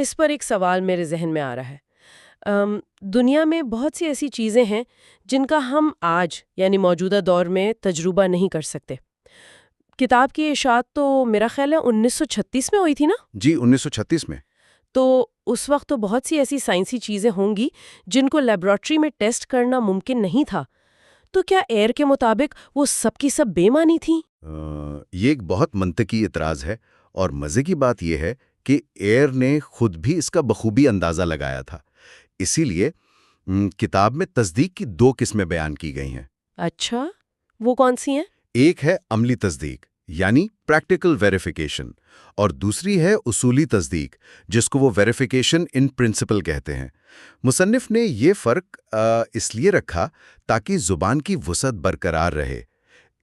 اس پر ایک سوال میرے ذہن میں آ رہا ہے۔ دنیا میں بہت سی ایسی چیزیں ہیں جن کا ہم آج یعنی موجودہ دور میں تجربہ نہیں کر سکتے۔ کتاب کی اشاعت تو میرا خیال ہے 1936 میں ہوئی تھی نا؟ جی 1936 میں۔ تو اس وقت تو بہت سی ایسی سائنسی چیزیں ہوں گی جن کو لیبارٹری میں ٹیسٹ کرنا ممکن نہیں تھا۔ تو کیا ایئر کے مطابق وہ سب کی سب بے معنی تھیں؟ یہ ایک بہت منطقی اعتراض ہے، اور مزے کی بات یہ ہے کہ ایئر نے خود بھی اس کا بخوبی اندازہ لگایا تھا۔ اسی لیے کتاب میں تصدیق کی 2 قسمیں بیان کی گئی ہیں۔ اچھا، وہ کون سی ہیں؟ ایک ہے عملی تصدیق یعنی پریکٹیکل ویریفیکیشن، اور دوسری ہے اصولی تصدیق جس کو وہ ویریفیکیشن ان پرنسپل کہتے ہیں۔ مصنف نے یہ فرق اس لیے رکھا تاکہ زبان کی وسعت برقرار رہے۔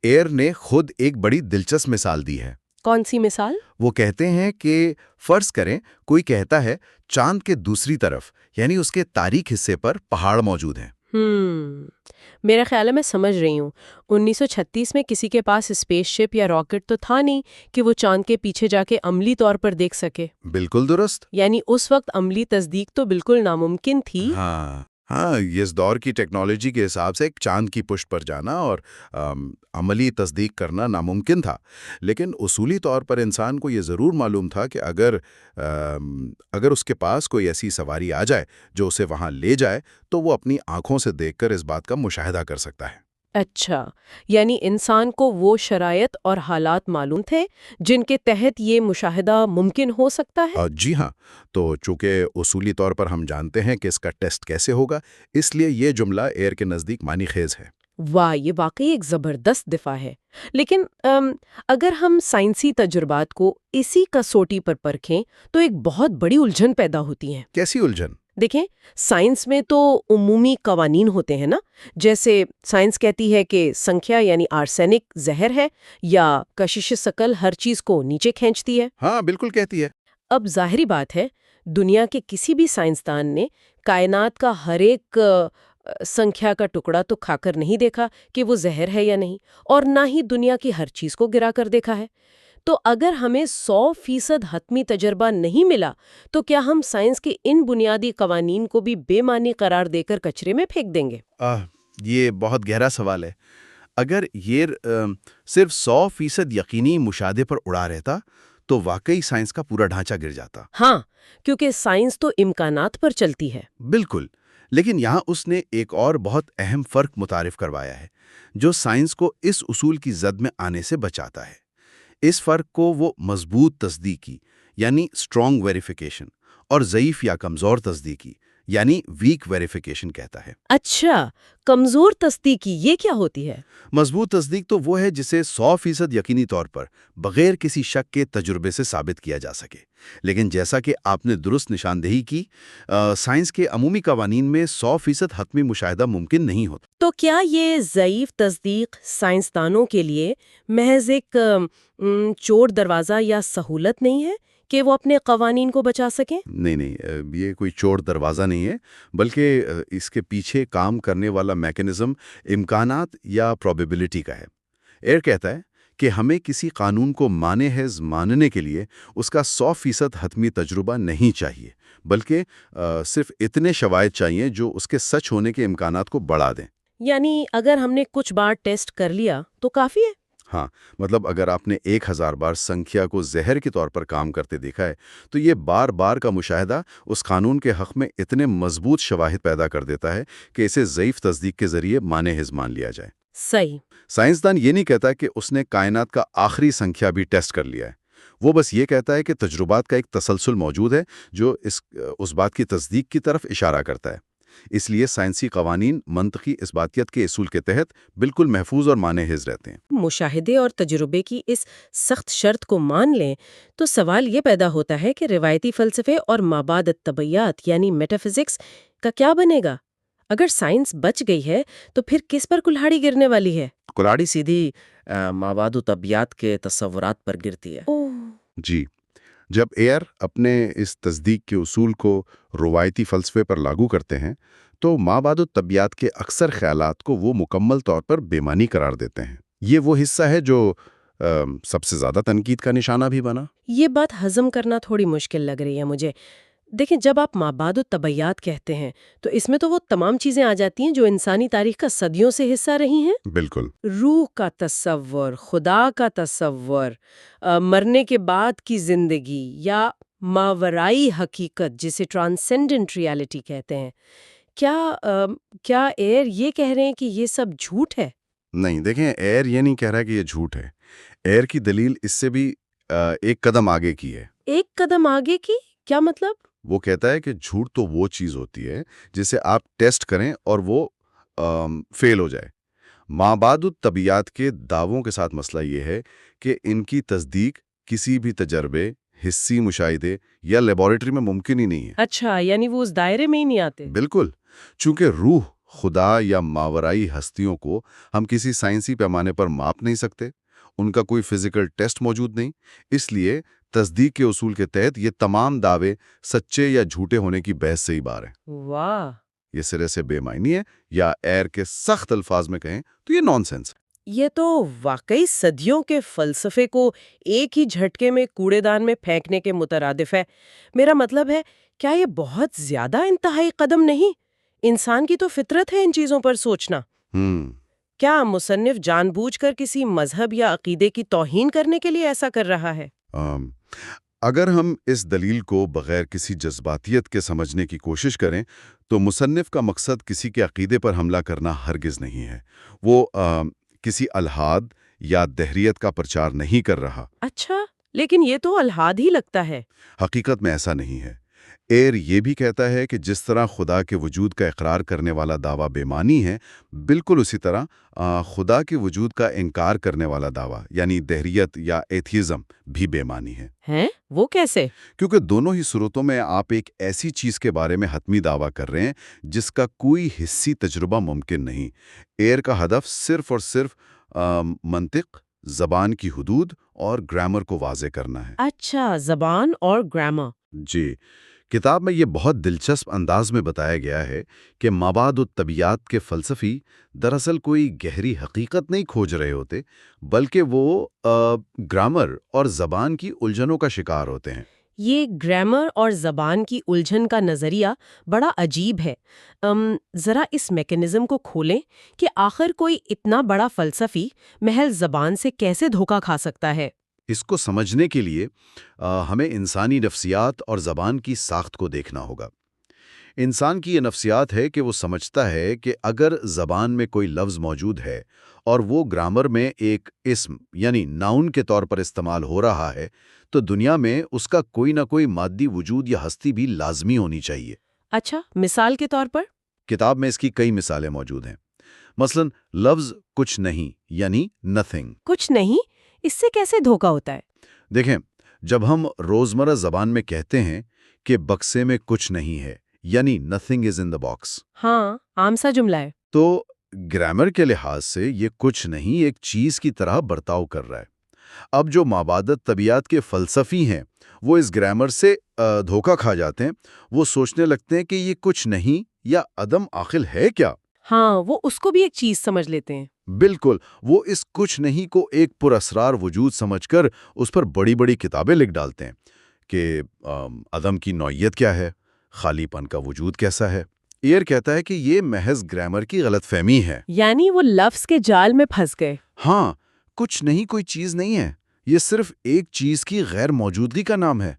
ایئر نے خود ایک بڑی دلچسپ مثال دی ہے۔ کون سی مثال؟ وہ کہتے ہیں کہ فرض کریں کوئی کہتا ہے چاند کے دوسری طرف یعنی اس کے تاریک حصے پر پہاڑ موجود ہیں۔ میرا خیال ہے میں سمجھ رہی ہوں۔ 1936 میں کسی کے پاس اسپیس شپ یا راکٹ تو تھا نہیں کہ وہ چاند کے پیچھے جا کے عملی طور پر دیکھ سکے۔ بالکل درست۔ یعنی اس وقت عملی تصدیق تو بالکل ناممکن تھی۔ ہاں، اس دور کی ٹیکنالوجی کے حساب سے ایک چاند کی پشت پر جانا اور عملی تصدیق کرنا ناممکن تھا، لیکن اصولی طور پر انسان کو یہ ضرور معلوم تھا کہ اگر اس کے پاس کوئی ایسی سواری آ جائے جو اسے وہاں لے جائے تو وہ اپنی آنکھوں سے دیکھ کر اس بات کا مشاہدہ کر سکتا ہے۔ اچھا، یعنی انسان کو وہ شرائط اور حالات معلوم تھے جن کے تحت یہ مشاہدہ ممکن ہو سکتا ہے؟ جی ہاں، تو چونکہ اصولی طور پر ہم جانتے ہیں کہ اس کا ٹیسٹ کیسے ہوگا، اس لیے یہ جملہ ایئر کے نزدیک معنی خیز ہے۔ واہ، یہ واقعی ایک زبردست دفاع ہے۔ لیکن اگر ہم سائنسی تجربات کو اسی کسوٹی پر پرکھیں تو ایک بہت بڑی الجھن پیدا ہوتی ہے۔ کیسی الجھن؟ دیکھیں، سائنس میں تو عمومی قوانین ہوتے ہیں نا، جیسے سائنس کہتی ہے کہ سنکھیا یعنی آرسینک زہر ہے، یا کشش ثقل ہر چیز کو نیچے کھینچتی ہے۔ ہاں بالکل کہتی ہے۔ اب ظاہری بات ہے، دنیا کے کسی بھی سائنسدان نے کائنات کا ہر ایک سنکھیا کا ٹکڑا تو کھا کر نہیں دیکھا کہ وہ زہر ہے یا نہیں، اور نہ ہی دنیا کی ہر چیز کو گرا کر دیکھا ہے۔ تو اگر ہمیں 100% حتمی تجربہ نہیں ملا تو کیا ہم سائنس کے ان بنیادی قوانین کو بھی بے معنی قرار دے کر کچرے میں پھینک دیں گے؟ یہ بہت گہرا سوال ہے۔ اگر یہ صرف 100% یقینی مشاہدے پر اڑا رہتا تو واقعی سائنس کا پورا ڈھانچہ گر جاتا۔ ہاں، کیونکہ سائنس تو امکانات پر چلتی ہے۔ بالکل، لیکن یہاں اس نے ایک اور بہت اہم فرق متعارف کروایا ہے جو سائنس کو اس اصول کی زد میں آنے سے بچاتا ہے۔ اس فرق کو وہ مضبوط تصدیقی یعنی اسٹرانگ ویریفیکیشن اور ضعیف یا کمزور تصدیقی یعنی ویک ویریفیکیشن کہتا ہے۔ اچھا، کمزور تصدیقی یہ کیا ہوتی ہے؟ مضبوط تصدیق تو وہ ہے جسے 100% یقینی طور پر بغیر کسی شک کے تجربے سے ثابت کیا جا سکے، لیکن جیسا کہ آپ نے درست نشاندہی کی، سائنس کے عمومی قوانین میں 100% حتمی مشاہدہ ممکن نہیں ہوتا۔ تو کیا یہ ضعیف تصدیق سائنسدانوں کے لیے محض ایک چور دروازہ یا سہولت نہیں ہے کہ وہ اپنے قوانین کو بچا سکیں؟ نہیں، یہ کوئی چور دروازہ نہیں ہے، بلکہ اس کے پیچھے کام کرنے والا میکانزم امکانات یا پروبیبلٹی کا ہے۔ ایئر کہتا ہے کہ ہمیں کسی قانون کو مانحز ماننے کے لیے اس کا 100% حتمی تجربہ نہیں چاہیے، بلکہ صرف اتنے شواہد چاہیے جو اس کے سچ ہونے کے امکانات کو بڑھا دیں۔ یعنی اگر ہم نے کچھ بار ٹیسٹ کر لیا تو کافی ہے؟ ہاں، مطلب اگر آپ نے 1000 بار سنکھیا کو زہر کے طور پر کام کرتے دیکھا ہے تو یہ بار بار کا مشاہدہ اس قانون کے حق میں اتنے مضبوط شواہد پیدا کر دیتا ہے کہ اسے ضعیف تصدیق کے ذریعے مانحز مان لیا جائے۔ صحیح۔ سائنسدان یہ نہیں کہتا کہ اس نے کائنات کا آخری سنکھیا بھی ٹیسٹ کر لیا ہے، وہ بس یہ کہتا ہے کہ تجربات کا ایک تسلسل موجود ہے جو اس بات کی تصدیق کی طرف اشارہ کرتا ہے۔ اس لیے سائنسی قوانین منطقی اثباتیت کے اصول کے تحت بالکل محفوظ اور مانحز رہتے ہیں۔ مشاہدے اور تجربے کی اس سخت شرط کو مان لیں تو سوال یہ پیدا ہوتا ہے کہ روایتی فلسفے اور مابعد الطبیعیات یعنی میٹا فزکس کا کیا بنے گا؟ اگر سائنس بچ گئی ہے تو پھر کس پر کلہاڑی گرنے والی ہے؟ کلاڑی سیدھی مابعد الطبیعیات کے تصورات پر گرتی ہے۔ جی، جب ایئر اپنے اس تصدیق کے اصول کو روایتی فلسفے پر لاگو کرتے ہیں تو مابعد الطبیعیات کے اکثر خیالات کو وہ مکمل طور پر بے معنی قرار دیتے ہیں۔ یہ وہ حصہ ہے جو سب سے زیادہ تنقید کا نشانہ بھی بنا۔ یہ بات ہضم کرنا تھوڑی مشکل لگ رہی ہے مجھے۔ دیکھیں جب آپ مابعد الطبیعیات کہتے ہیں تو اس میں تو وہ تمام چیزیں آ جاتی ہیں جو انسانی تاریخ کا صدیوں سے حصہ رہی ہیں. بالکل. روح کا تصور، خدا کا تصور، مرنے کے بعد کی زندگی یا ماورائی حقیقت جسے ٹرانسینڈنٹ ریالٹی کہتے ہیں. کیا کیا ایئر یہ کہہ رہے ہیں کہ یہ سب جھوٹ ہے؟ نہیں، دیکھیں ایئر یہ نہیں کہہ رہا کہ یہ جھوٹ ہے. ایئر کی دلیل اس سے بھی ایک قدم آگے کی ہے. ایک قدم آگے کی؟ کیا مطلب؟ وہ کہتا ہے کہ جھوٹ تو وہ چیز ہوتی ہے جسے آپ ٹیسٹ کریں اور وہ فیل ہو جائے. مابعد الطبیعیات کے دعووں کے ساتھ مسئلہ یہ ہے کہ ان کی تصدیق کسی بھی تجربے، حسی مشاہدے یا لیبارٹری میں ممکن ہی نہیں ہے. اچھا، یعنی وہ اس دائرے میں ہی نہیں آتے. بالکل. چونکہ روح، خدا یا ماورائی ہستیوں کو ہم کسی سائنسی پیمانے پر ماپ نہیں سکتے، ان کا کوئی فزیکل ٹیسٹ موجود نہیں، اس لیے تصدیق کے اصول کے تحت یہ تمام دعوے سچے یا جھوٹے ہونے کی بحث سے ہی باہر ہیں. واہ، یہ سرے سے بے معنی ہے، یا ایئر کے سخت الفاظ میں کہیں تو یہ نان سینس. یہ تو واقعی صدیوں کے فلسفے کو ایک ہی جھٹکے میں کوڑے دان میں پھینکنے کے مترادف ہے. میرا مطلب ہے، کیا یہ بہت زیادہ انتہائی قدم نہیں؟ انسان کی تو فطرت ہے ان چیزوں پر سوچنا. کیا مصنف جان بوجھ کر کسی مذہب یا عقیدے کی توہین کرنے کے لیے ایسا کر رہا ہے؟ اگر ہم اس دلیل کو بغیر کسی جذباتیت کے سمجھنے کی کوشش کریں تو مصنف کا مقصد کسی کے عقیدے پر حملہ کرنا ہرگز نہیں ہے. وہ کسی الحاد یا دہریت کا پرچار نہیں کر رہا. اچھا، لیکن یہ تو الحاد ہی لگتا ہے. حقیقت میں ایسا نہیں ہے. ایئر یہ بھی کہتا ہے کہ جس طرح خدا کے وجود کا اقرار کرنے والا دعویٰ بے معنی ہے، بالکل اسی طرح خدا کے وجود کا انکار کرنے والا دعویٰ یعنی دہریت یا ایتھیزم بھی بے معنی ہے. ہیں؟ وہ کیسے؟ کیونکہ دونوں ہی صورتوں میں آپ ایک ایسی چیز کے بارے میں حتمی دعویٰ کر رہے ہیں جس کا کوئی حسی تجربہ ممکن نہیں. ایئر کا ہدف صرف اور صرف منطق، زبان کی حدود اور گرامر کو واضح کرنا ہے. اچھا، زبان اور گرامر. جی. کتاب میں یہ بہت دلچسپ انداز میں بتایا گیا ہے کہ مابعد الطبیعیات کے فلسفی دراصل کوئی گہری حقیقت نہیں کھوج رہے ہوتے، بلکہ وہ گرامر اور زبان کی الجھنوں کا شکار ہوتے ہیں. یہ گرامر اور زبان کی الجھن کا نظریہ بڑا عجیب ہے. ذرا اس میکانزم کو کھولیں کہ آخر کوئی اتنا بڑا فلسفی محض زبان سے کیسے دھوکہ کھا سکتا ہے؟ اس کو سمجھنے کے لیے ہمیں انسانی نفسیات اور زبان کی ساخت کو دیکھنا ہوگا. انسان کی یہ نفسیات ہے کہ وہ سمجھتا ہے کہ اگر زبان میں کوئی لفظ موجود ہے اور وہ گرامر میں ایک اسم یعنی ناؤن کے طور پر استعمال ہو رہا ہے تو دنیا میں اس کا کوئی نہ کوئی مادی وجود یا ہستی بھی لازمی ہونی چاہیے. اچھا، مثال کے طور پر؟ کتاب میں اس کی کئی مثالیں موجود ہیں. مثلا لفظ کچھ نہیں یعنی نتھنگ. کچھ نہیں؟ اس سے کیسے دھوکہ ہوتا ہے؟ دیکھیں، جب ہم روزمرہ زبان میں کہتے ہیں کہ بکسے میں کچھ نہیں ہے یعنی nothing is in the box، ہاں، عام سا جملہ ہے. تو گرامر کے لحاظ سے یہ کچھ نہیں ایک چیز کی طرح برتاؤ کر رہا ہے. اب جو مابعد طبیعیات کے فلسفی ہیں وہ اس گرامر سے دھوکہ کھا جاتے ہیں. وہ سوچنے لگتے ہیں کہ یہ کچھ نہیں یا عدم عاقل ہے کیا. ہاں، وہ اس کو بھی ایک چیز سمجھ لیتے ہیں. بالکل. وہ اس کچھ نہیں کو ایک پراسرار وجود سمجھ کر اس پر بڑی بڑی کتابیں لکھ ڈالتے ہیں کہ عدم کی نوعیت کیا ہے، خالی پن کا وجود کیسا ہے. ایئر کہتا ہے کہ یہ محض گرامر کی غلط فہمی ہے. یعنی وہ لفظ کے جال میں پھنس گئے. ہاں، کچھ نہیں کوئی چیز نہیں ہے، یہ صرف ایک چیز کی غیر موجودگی کا نام ہے.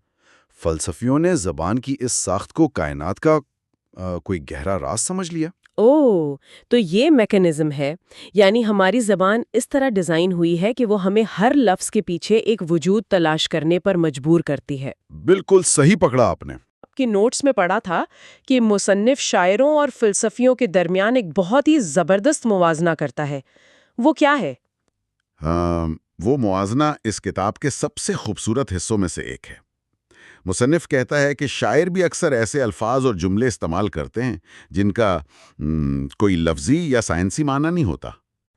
فلسفیوں نے زبان کی اس ساخت کو کائنات کا کوئی گہرا راز سمجھ لیا. اوہ، تو یہ میکانزم ہے. یعنی ہماری زبان اس طرح ڈیزائن ہوئی ہے کہ وہ ہمیں ہر لفظ کے پیچھے ایک وجود تلاش کرنے پر مجبور کرتی ہے. بالکل صحیح پکڑا آپ نے. آپ کی نوٹس میں پڑھا تھا کہ مصنف شاعروں اور فلسفیوں کے درمیان ایک بہت ہی زبردست موازنہ کرتا ہے. وہ کیا ہے؟ وہ موازنہ اس کتاب کے سب سے خوبصورت حصوں میں سے ایک ہے. مصنف کہتا ہے کہ شاعر بھی اکثر ایسے الفاظ اور جملے استعمال کرتے ہیں جن کا کوئی لفظی یا سائنسی معنی نہیں ہوتا.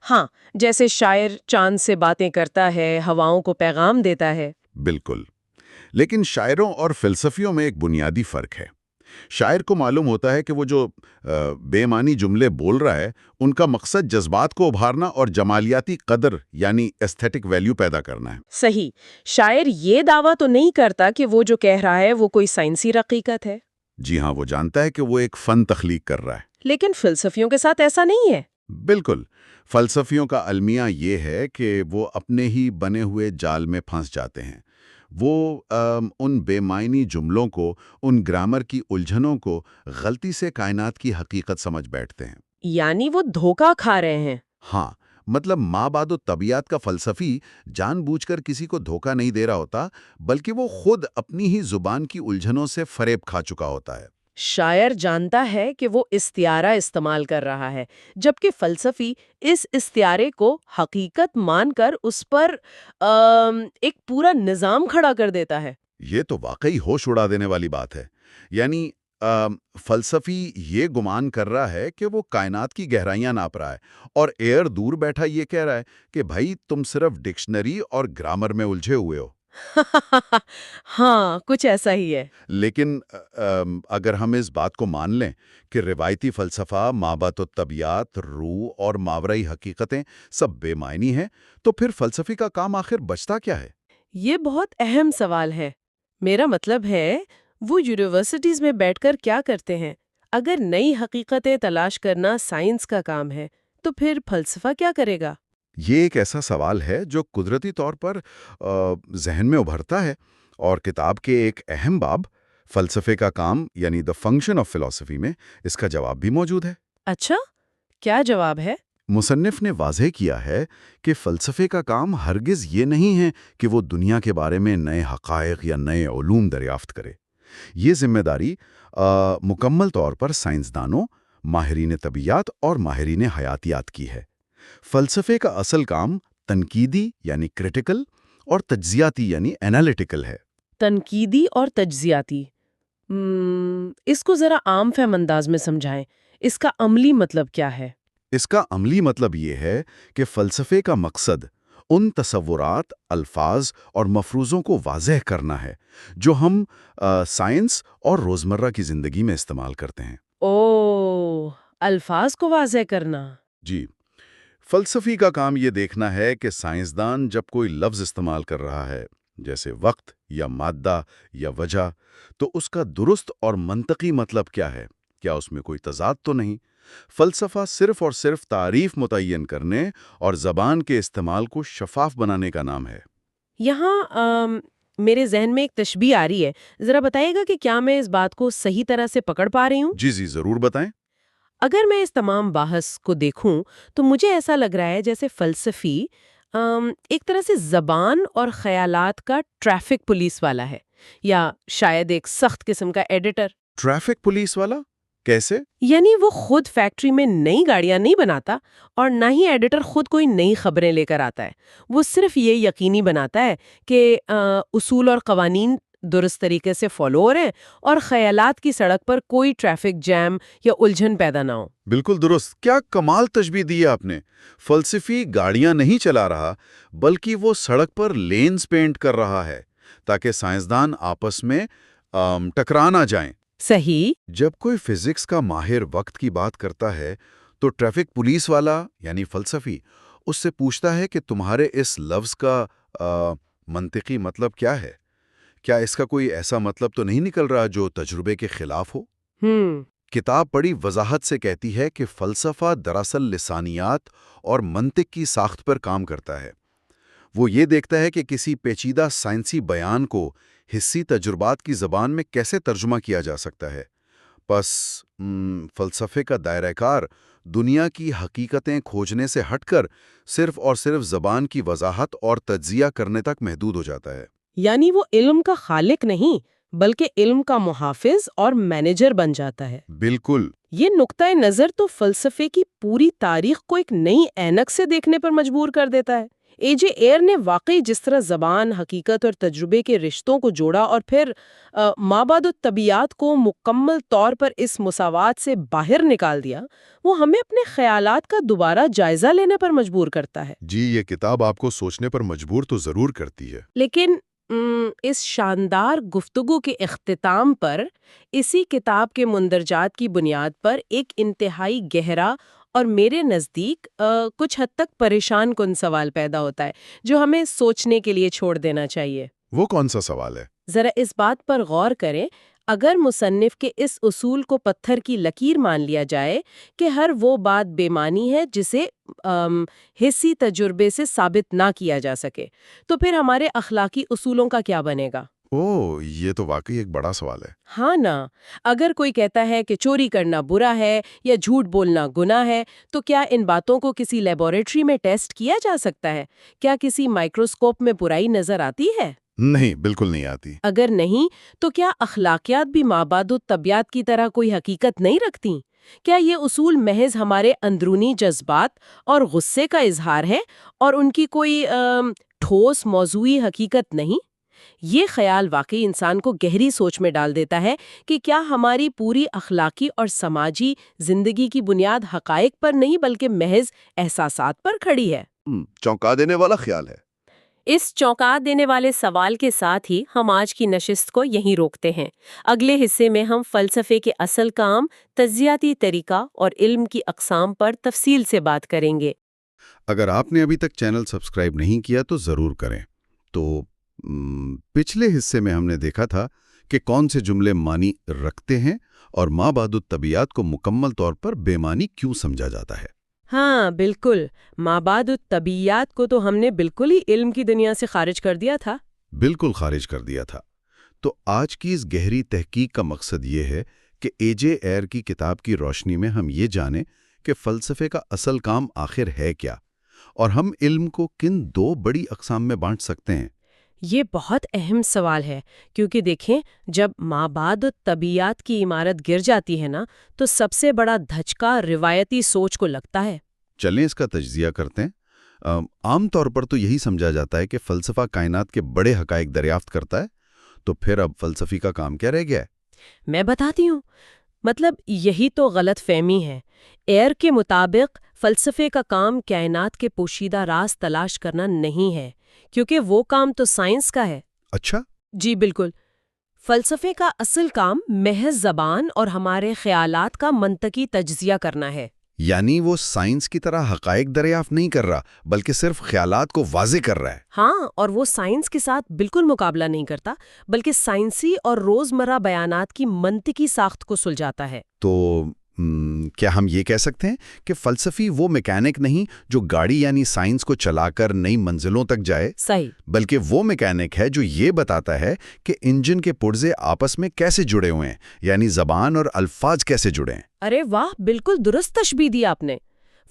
ہاں، جیسے شاعر چاند سے باتیں کرتا ہے، ہواؤں کو پیغام دیتا ہے. بالکل. لیکن شاعروں اور فلسفیوں میں ایک بنیادی فرق ہے. شاعر کو معلوم ہوتا ہے کہ وہ جو بے معنی جملے بول رہا ہے ان کا مقصد جذبات کو ابھارنا اور جمالیاتی قدر یعنی ایستھیٹک ویلیو پیدا کرنا ہے۔ صحیح، شاعر یہ دعویٰ تو نہیں کرتا کہ وہ جو کہہ رہا ہے وہ کوئی سائنسی حقیقت ہے۔ جی ہاں، وہ جانتا ہے کہ وہ ایک فن تخلیق کر رہا ہے۔ لیکن فلسفیوں کے ساتھ ایسا نہیں ہے۔ بالکل، فلسفیوں کا المیہ یہ ہے کہ وہ اپنے ہی بنے ہوئے جال میں پھنس جاتے ہیں۔ وہ ان بے معنی جملوں کو، ان گرامر کی الجھنوں کو غلطی سے کائنات کی حقیقت سمجھ بیٹھتے ہیں۔ یعنی وہ دھوکہ کھا رہے ہیں۔ ہاں، مطلب مابعد الطبیعیات کا فلسفی جان بوجھ کر کسی کو دھوکہ نہیں دے رہا ہوتا، بلکہ وہ خود اپنی ہی زبان کی الجھنوں سے فریب کھا چکا ہوتا ہے۔ شاعر جانتا ہے کہ وہ استعارہ استعمال کر رہا ہے، جبکہ فلسفی اس استعارے کو حقیقت مان کر اس پر ایک پورا نظام کھڑا کر دیتا ہے۔ یہ تو واقعی ہوش اڑا دینے والی بات ہے۔ یعنی فلسفی یہ گمان کر رہا ہے کہ وہ کائنات کی گہرائیاں ناپ رہا ہے، اور ایئر دور بیٹھا یہ کہہ رہا ہے کہ بھائی تم صرف ڈکشنری اور گرامر میں الجھے ہوئے ہو۔ ہاں، کچھ ایسا ہی ہے۔ لیکن اگر ہم اس بات کو مان لیں کہ روایتی فلسفہ، مابعد الطبیعیات، روح اور ماورئی حقیقتیں سب بے معنی ہیں، تو پھر فلسفی کا کام آخر بچتا کیا ہے؟ یہ بہت اہم سوال ہے۔ میرا مطلب ہے وہ یونیورسٹیز میں بیٹھ کر کیا کرتے ہیں؟ اگر نئی حقیقتیں تلاش کرنا سائنس کا کام ہے تو پھر فلسفہ کیا کرے گا؟ یہ ایک ایسا سوال ہے جو قدرتی طور پر ذہن میں ابھرتا ہے، اور کتاب کے ایک اہم باب فلسفے کا کام یعنی دا فنکشن آف فلسفی میں اس کا جواب بھی موجود ہے۔ اچھا، کیا جواب ہے؟ مصنف نے واضح کیا ہے کہ فلسفے کا کام ہرگز یہ نہیں ہے کہ وہ دنیا کے بارے میں نئے حقائق یا نئے علوم دریافت کرے۔ یہ ذمہ داری مکمل طور پر سائنسدانوں، ماہرین طبیعیات اور ماہرین حیاتیات کی ہے۔ فلسفے کا اصل کام تنقیدی یعنی کریٹیکل اور تجزیاتی یعنی انالیٹیکل ہے۔ تنقیدی اور تجزیاتی، اس کو ذرا عام فہم انداز میں سمجھائیں۔ اس کا عملی مطلب کیا ہے؟ اس کا عملی مطلب یہ ہے کہ فلسفے کا مقصد ان تصورات، الفاظ اور مفروضوں کو واضح کرنا ہے جو ہم سائنس اور روزمرہ کی زندگی میں استعمال کرتے ہیں۔ الفاظ کو واضح کرنا۔ جی، فلسفی کا کام یہ دیکھنا ہے کہ سائنسدان جب کوئی لفظ استعمال کر رہا ہے، جیسے وقت یا مادہ یا وجہ، تو اس کا درست اور منطقی مطلب کیا ہے؟ کیا اس میں کوئی تضاد تو نہیں؟ فلسفہ صرف اور صرف تعریف متعین کرنے اور زبان کے استعمال کو شفاف بنانے کا نام ہے۔ یہاں میرے ذہن میں ایک تشبیہ آ رہی ہے، ذرا بتائیے گا کہ کیا میں اس بات کو صحیح طرح سے پکڑ پا رہی ہوں؟ جی ضرور بتائیں۔ اگر میں اس تمام بحث کو دیکھوں تو مجھے ایسا لگ رہا ہے جیسے فلسفی ایک طرح سے زبان اور خیالات کا ٹریفک پولیس والا ہے، یا شاید ایک سخت قسم کا ایڈیٹر۔ ٹریفک پولیس والا کیسے؟ یعنی وہ خود فیکٹری میں نئی گاڑیاں نہیں بناتا، اور نہ ہی ایڈیٹر خود کوئی نئی خبریں لے کر آتا ہے۔ وہ صرف یہ یقینی بناتا ہے کہ اصول اور قوانین درست طریقے سے فالو ہو رہے ہیں اور خیالات کی سڑک پر کوئی ٹریفک جام یا الجھن پیدا نہ ہو۔ بالکل درست، کیا کمال تشبیہ دی ہے آپ نے۔ فلسفی گاڑیاں نہیں چلا رہا، بلکہ وہ سڑک پر لینز پینٹ کر رہا ہے تاکہ سائنسدان آپس میں ٹکرا نہ جائیں۔ صحیح۔ جب کوئی فزکس کا ماہر وقت کی بات کرتا ہے تو ٹریفک پولیس والا یعنی فلسفی اس سے پوچھتا ہے کہ تمہارے اس لفظ کا منطقی مطلب کیا ہے؟ کیا اس کا کوئی ایسا مطلب تو نہیں نکل رہا جو تجربے کے خلاف ہو؟ کتاب بڑی وضاحت سے کہتی ہے کہ فلسفہ دراصل لسانیات اور منطق کی ساخت پر کام کرتا ہے۔ وہ یہ دیکھتا ہے کہ کسی پیچیدہ سائنسی بیان کو حسی تجربات کی زبان میں کیسے ترجمہ کیا جا سکتا ہے۔ پس فلسفے کا دائرہ کار دنیا کی حقیقتیں کھوجنے سے ہٹ کر صرف اور صرف زبان کی وضاحت اور تجزیہ کرنے تک محدود ہو جاتا ہے۔ یعنی وہ علم کا خالق نہیں بلکہ علم کا محافظ اور مینیجر بن جاتا ہے۔ بالکل۔ یہ نقطۂ نظر تو فلسفے کی پوری تاریخ کو ایک نئی اینک سے دیکھنے پر مجبور کر دیتا ہے۔ اے جے ایئر نے واقعی جس طرح زبان، حقیقت اور تجربے کے رشتوں کو جوڑا اور پھر مابعد الطبیعیات کو مکمل طور پر اس مساوات سے باہر نکال دیا، وہ ہمیں اپنے خیالات کا دوبارہ جائزہ لینے پر مجبور کرتا ہے۔ جی، یہ کتاب آپ کو سوچنے پر مجبور تو ضرور کرتی ہے۔ لیکن اس شاندار گفتگو کے اختتام پر اسی کتاب کے مندرجات کی بنیاد پر ایک انتہائی گہرا اور میرے نزدیک کچھ حد تک پریشان کن سوال پیدا ہوتا ہے جو ہمیں سوچنے کے لیے چھوڑ دینا چاہیے۔ وہ کون سا سوال ہے؟ ذرا اس بات پر غور کریں، اگر مصنف کے اس اصول کو پتھر کی لکیر مان لیا جائے کہ ہر وہ بات بے معنی ہے جسے حسی تجربے سے ثابت نہ کیا جا سکے، تو پھر ہمارے اخلاقی اصولوں کا کیا بنے گا؟ یہ تو واقعی ایک بڑا سوال ہے۔ ہاں نا، اگر کوئی کہتا ہے کہ چوری کرنا برا ہے یا جھوٹ بولنا گناہ ہے، تو کیا ان باتوں کو کسی لیبارٹری میں ٹیسٹ کیا جا سکتا ہے؟ کیا کسی مائکروسکوپ میں برائی نظر آتی ہے؟ نہیں، بالکل نہیں آتی۔ اگر نہیں، تو کیا اخلاقیات بھی مابعد الطبیعت کی طرح کوئی حقیقت نہیں رکھتی؟ کیا یہ اصول محض ہمارے اندرونی جذبات اور غصے کا اظہار ہے اور ان کی کوئی ٹھوس موضوعی حقیقت نہیں؟ یہ خیال واقعی انسان کو گہری سوچ میں ڈال دیتا ہے کہ کیا ہماری پوری اخلاقی اور سماجی زندگی کی بنیاد حقائق پر نہیں بلکہ محض احساسات پر کھڑی ہے؟ چونکا دینے والا خیال ہے۔ اس چونکا دینے والے سوال کے ساتھ ہی ہم آج کی نشست کو یہیں روکتے ہیں۔ اگلے حصے میں ہم فلسفے کے اصل کام، تجزیاتی طریقہ اور علم کی اقسام پر تفصیل سے بات کریں گے۔ اگر آپ نے ابھی تک چینل سبسکرائب نہیں کیا تو ضرور کریں۔ تو پچھلے حصے میں ہم نے دیکھا تھا کہ کون سے جملے معنی رکھتے ہیں اور مابعد الطبیعت کو مکمل طور پر بے معنی کیوں سمجھا جاتا ہے۔ ہاں بالکل، مابعد الطبیعت کو تو ہم نے بالکل ہی علم کی دنیا سے خارج کر دیا تھا۔ بالکل خارج کر دیا تھا۔ تو آج کی اس گہری تحقیق کا مقصد یہ ہے کہ اے جے ایئر کی کتاب کی روشنی میں ہم یہ جانیں کہ فلسفے کا اصل کام آخر ہے کیا، اور ہم علم کو کن دو بڑی اقسام میں بانٹ سکتے ہیں۔ یہ بہت اہم سوال ہے، کیونکہ دیکھیں، جب مابعد الطبیعت کی عمارت گر جاتی ہے نا، تو سب سے بڑا دھچکا روایتی سوچ کو لگتا ہے۔ چلیں اس کا تجزیہ کرتے ہیں۔ عام طور پر تو یہی سمجھا جاتا ہے کہ فلسفہ کائنات کے بڑے حقائق دریافت کرتا ہے، تو پھر اب فلسفی کا کام کیا رہ گیا ہے؟ میں بتاتی ہوں، مطلب یہی تو غلط فہمی ہے۔ ایئر کے مطابق فلسفے کا کام کائنات کے پوشیدہ راز تلاش کرنا نہیں ہے، کیونکہ وہ کام تو سائنس کا ہے۔ اچھا؟ جی بالکل، فلسفے کا اصل کام محض زبان اور ہمارے خیالات کا منطقی تجزیہ کرنا ہے۔ یعنی وہ سائنس کی طرح حقائق دریافت نہیں کر رہا، بلکہ صرف خیالات کو واضح کر رہا ہے۔ ہاں، اور وہ سائنس کے ساتھ بالکل مقابلہ نہیں کرتا، بلکہ سائنسی اور روزمرہ بیانات کی منطقی ساخت کو سلجھاتا ہے۔ تو کیا ہم یہ کہہ سکتے ہیں کہ فلسفی وہ میکینک نہیں جو گاڑی یعنی سائنس کو چلا کر نئی منزلوں تک جائے؟ صحیح۔ بلکہ وہ میکینک ہے جو یہ بتاتا ہے کہ انجن کے پرزے آپس میں کیسے جڑے ہوئے ہیں، یعنی زبان اور الفاظ کیسے جڑے ہیں۔ ارے واہ، بالکل درست تشبیہ دی آپ نے۔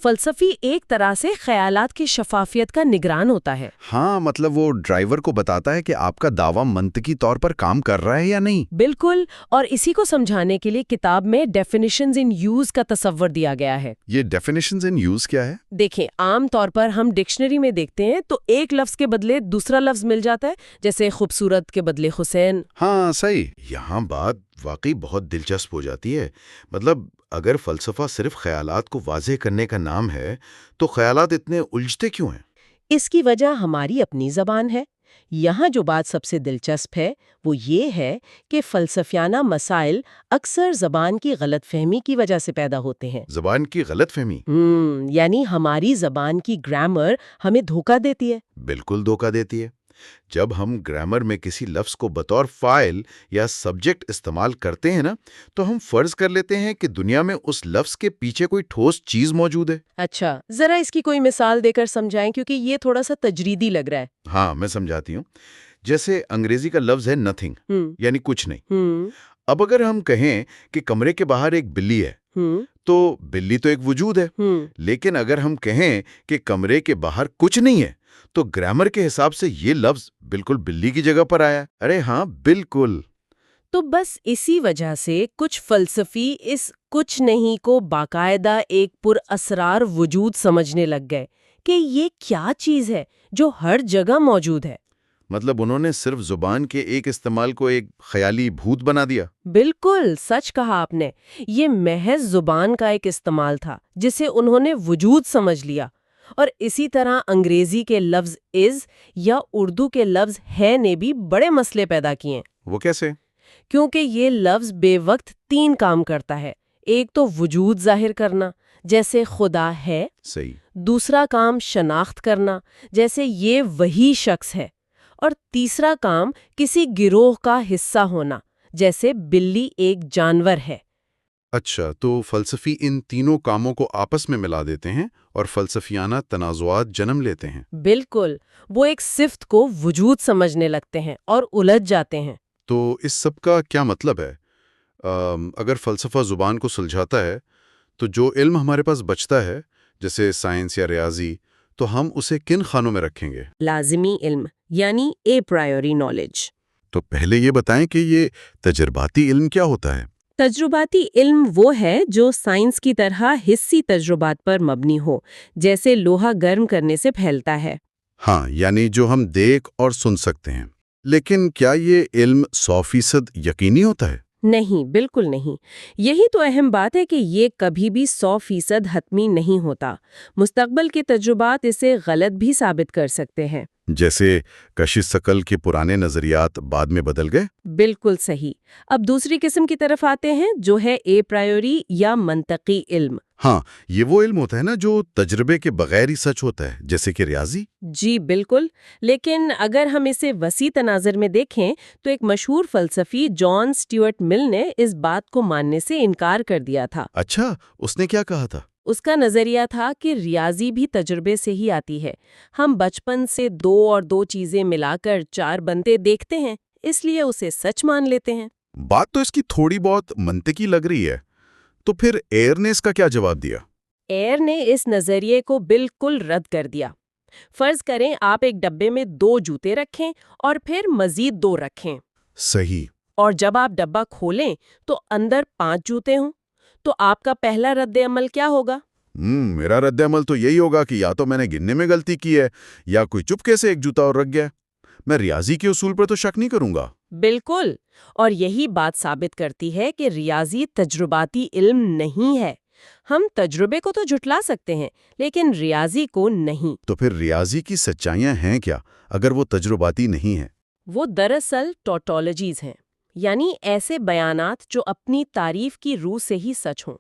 فلسفی ایک طرح سے خیالات کی شفافیت کا نگران ہوتا ہے۔ ہاں، مطلب وہ ڈرائیور کو بتاتا ہے کہ آپ کا دعویٰ منطقی طور پر کام کر رہا ہے یا نہیں۔ بالکل، اور اسی کو سمجھانے کے لیے کتاب میں ڈیفینیشنز ان یوز کا تصور دیا گیا ہے۔ یہ ڈیفینیشنز ان یوز کیا ہے؟ دیکھیں، عام طور پر ہم ڈکشنری میں دیکھتے ہیں تو ایک لفظ کے بدلے دوسرا لفظ مل جاتا ہے، جیسے خوبصورت کے بدلے حسین۔ ہاں صحیح۔ یہاں بات واقعی بہت دلچسپ ہو جاتی ہے۔ مطلب اگر فلسفہ صرف خیالات کو واضح کرنے کا نام ہے تو خیالات اتنے الجھتے کیوں ہیں؟ اس کی وجہ ہماری اپنی زبان ہے۔ یہاں جو بات سب سے دلچسپ ہے وہ یہ ہے کہ فلسفیانہ مسائل اکثر زبان کی غلط فہمی کی وجہ سے پیدا ہوتے ہیں۔ زبان کی غلط فہمی؟ یعنی ہماری زبان کی گرامر ہمیں دھوکہ دیتی ہے۔ بالکل دھوکہ دیتی ہے۔ جب ہم گرامر میں کسی لفظ کو بطور فاعل یا سبجیکٹ استعمال کرتے ہیں نا، تو ہم فرض کر لیتے ہیں کہ دنیا میں اس لفظ کے پیچھے کوئی ٹھوس چیز موجود ہے۔ اچھا، ذرا اس کی کوئی مثال دے کر سمجھائیں، کیونکہ یہ تھوڑا سا تجریدی لگ رہا ہے۔ ہاں میں سمجھاتی ہوں۔ جیسے انگریزی کا لفظ ہے نتھنگ، یعنی کچھ نہیں۔ اب اگر ہم کہیں کہ کمرے کے باہر ایک بلی ہے، تو بلی تو ایک وجود ہے، لیکن اگر ہم کہیں کہ کمرے کے باہر کچھ نہیں ہے تو گرامر کے حساب سے یہ لفظ بالکل بلی کی جگہ پر آیا۔ ارے ہاں بالکل۔ تو بس اسی وجہ سے کچھ فلسفی اس کچھ نہیں کو باقاعدہ ایک پر اسرار وجود سمجھنے لگ گئے کہ یہ کیا چیز ہے جو ہر جگہ موجود ہے۔ مطلب انہوں نے صرف زبان کے ایک استعمال کو ایک خیالی بھوت بنا دیا۔ بالکل سچ کہا آپ نے۔ یہ محض زبان کا ایک استعمال تھا جسے انہوں نے وجود سمجھ لیا، اور اسی طرح انگریزی کے لفظ از یا اردو کے لفظ ہے نے بھی بڑے مسئلے پیدا کیے، وہ کیسے؟ کیونکہ یہ لفظ بے وقت 3 کام کرتا ہے۔ ایک تو وجود ظاہر کرنا، جیسے خدا ہے۔ صحیح۔ دوسرا کام شناخت کرنا، جیسے یہ وہی شخص ہے۔ اور تیسرا کام کسی گروہ کا حصہ ہونا، جیسے بلی ایک جانور ہے۔ اچھا، تو فلسفی ان تینوں کاموں کو آپس میں ملا دیتے ہیں اور فلسفیانہ تنازعات جنم لیتے ہیں۔ بالکل، وہ ایک صفت کو وجود سمجھنے لگتے ہیں اور الجھ جاتے ہیں۔ تو اس سب کا کیا مطلب ہے؟ اگر فلسفہ زبان کو سلجھاتا ہے تو جو علم ہمارے پاس بچتا ہے جیسے سائنس یا ریاضی، تو ہم اسے کن خانوں میں رکھیں گے؟ لازمی علم یعنی اے پرائیوری نالج۔ تو پہلے یہ بتائیں کہ یہ تجرباتی علم کیا ہوتا ہے؟ تجرباتی علم وہ ہے جو سائنس کی طرح حسی تجربات پر مبنی ہو، جیسے لوہا گرم کرنے سے پھیلتا ہے۔ ہاں، یعنی جو ہم دیکھ اور سن سکتے ہیں۔ لیکن کیا یہ علم 100% یقینی ہوتا ہے؟ نہیں، بالکل نہیں۔ یہی تو اہم بات ہے کہ یہ کبھی بھی 100% حتمی نہیں ہوتا۔ مستقبل کے تجربات اسے غلط بھی ثابت کر سکتے ہیں۔ جیسے کشش ثقل کے پرانے نظریات بعد میں بدل گئے؟ بالکل صحیح۔ اب دوسری قسم کی طرف آتے ہیں جو ہے اے پرائیوری یا منطقی علم۔ ہاں، یہ وہ علم ہوتا ہے نا جو تجربے کے بغیر ہی سچ ہوتا ہے، جیسے کہ ریاضی؟ جی بالکل، لیکن اگر ہم اسے وسیع تناظر میں دیکھیں تو ایک مشہور فلسفی جان سٹیورٹ مل نے اس بات کو ماننے سے انکار کر دیا تھا۔ اچھا، اس نے کیا کہا تھا؟ اس کا نظریہ تھا کہ ریاضی بھی تجربے سے ہی آتی ہے۔ ہم بچپن سے 2 اور 2 چیزیں ملا کر 4 بنتے دیکھتے ہیں، اس لیے اسے سچ مان لیتے ہیں۔ بات تو اس کی تھوڑی بہت منطقی لگ رہی ہے۔ تو پھر ایئر نے اس کا کیا جواب دیا؟ ایئر نے اس نظریے کو بالکل رد کر دیا۔ فرض کریں آپ ایک ڈبے میں 2 جوتے رکھیں اور پھر مزید 2 رکھیں۔ صحیح۔ اور جب آپ ڈبہ کھولیں تو اندر 5 جوتے ہوں، تو آپ کا پہلا رد عمل کیا ہوگا؟ میرا رد عمل تو یہی ہوگا کہ یا تو میں نے گننے میں غلطی کی ہے یا کوئی چپکے سے ایک جوتا اور رکھ گیا۔ میں ریاضی کے اصول پر تو شک نہیں کروں گا۔ بالکل، اور یہی بات ثابت کرتی ہے کہ ریاضی تجرباتی علم نہیں ہے۔ ہم تجربے کو تو جھٹلا سکتے ہیں لیکن ریاضی کو نہیں۔ تو پھر ریاضی کی سچائیاں ہیں کیا اگر وہ تجرباتی نہیں ہیں؟ وہ دراصل ٹوٹالوجیز ہیں، یعنی ایسے بیانات جو اپنی تعریف کی روح سے ہی سچ ہوں۔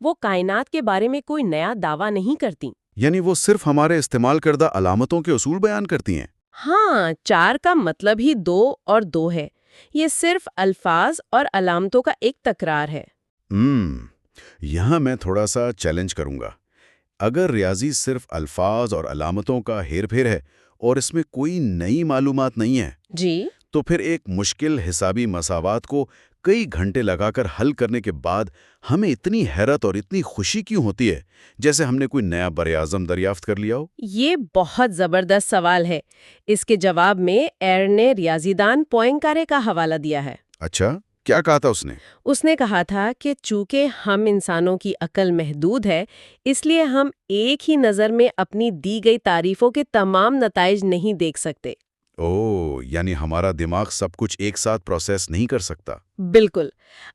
وہ کائنات کے بارے میں کوئی نیا دعویٰ نہیں کرتی۔ یعنی وہ صرف ہمارے استعمال کردہ علامتوں کے اصول بیان کرتی ہیں؟ ہاں، 4 کا مطلب ہی 2 اور 2 ہے۔ یہ صرف الفاظ اور علامتوں کا ایک تکرار ہے۔ یہاں میں تھوڑا سا چیلنج کروں گا۔ اگر ریاضی صرف الفاظ اور علامتوں کا ہیر پھیر ہے اور اس میں کوئی نئی معلومات نہیں ہے، جی، تو پھر ایک مشکل حسابی مساوات کو کئی گھنٹے لگا کر حل کرنے کے بعد ہمیں اتنی حیرت اور اتنی خوشی کیوں ہوتی ہے جیسے ہم نے کوئی نیا براعظم دریافت کر لیا ہو؟ یہ بہت زبردست سوال ہے۔ اس کے جواب میں ایئر نے ریاضی دان پوئنکارے کا حوالہ دیا ہے۔ اچھا، کیا کہا تھا اس نے؟ اس نے کہا تھا کہ چونکہ ہم انسانوں کی عقل محدود ہے، اس لیے ہم ایک ہی نظر میں اپنی دی گئی تعریفوں کے تمام نتائج نہیں دیکھ سکتے۔ یعنی ہمارا دماغ سب کچھ ایک ساتھ پروسیس نہیں کر سکتا۔ بالکل،